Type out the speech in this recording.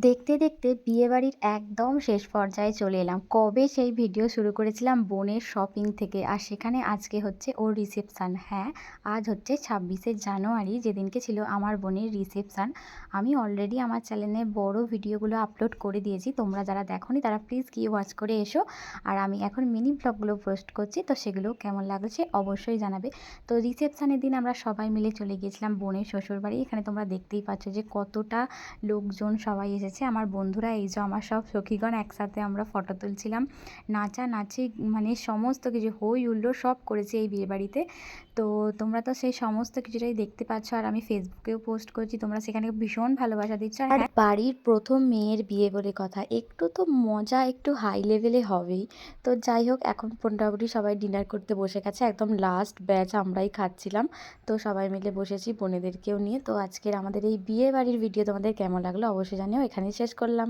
দেখতে দেখতে বিয়েবাড়ির একদম শেষ পর্যায়ে চলে এলাম। কবে সেই ভিডিও শুরু করেছিলাম বোনের শপিং থেকে, আর সেখানে আজকে হচ্ছে ওর রিসেপশান। হ্যাঁ, আজ হচ্ছে ২৬শে জানুয়ারি, যেদিনকে ছিল আমার বোনের রিসেপশান। আমি অলরেডি আমার চ্যানেলে বড় ভিডিওগুলো আপলোড করে দিয়েছি। তোমরা যারা দেখোনি তারা প্লিজ গিয়ে ওয়াচ করে এসো। আর আমি এখন মিনি ব্লগগুলো পোস্ট করছি, তো সেগুলো কেমন লাগছে অবশ্যই জানাবে। তো রিসেপশানের দিন আমরা সবাই মিলে চলে গিয়েছিলাম বোনের শ্বশুরবাড়ি। এখানে তোমরা দেখতেই পাচ্ছ যে কতটা লোকজন সবাই এসেছে। আমার বন্ধুরা, এই যে আমার সব সখীগণ একসাথে আমরা ফটো তুলছিলাম, নাচানাচি মানে সমস্ত কিছু হই হুল্লোড় সব করেছি এই বিয়েবাড়িতে। তো তোমরা তো সেই সমস্ত কিছুটাই দেখতে পাচ্ছ, আর আমি ফেসবুকেও পোস্ট করছি, তোমরা সেখানে ভীষণ ভালোবাসা দিচ্ছ। আর হ্যাঁ, বাড়ির প্রথম মেয়ের বিয়ে বলে কথা, একটু তো মজা একটু হাই লেভেলে হবেই। তো যাই হোক, এখন মোটামুটি সবাই ডিনার করতে বসে গেছে, একদম লাস্ট ব্যাচ আমরাই খাচ্ছিলাম। তো সবাই মিলে বসেছি বোনেদেরকেও নিয়ে। তো আজকের আমাদের এই বিয়ে বাড়ির ভিডিও তোমাদের কেমন লাগলো অবশ্যই জানিও। এখানেই শেষ করলাম।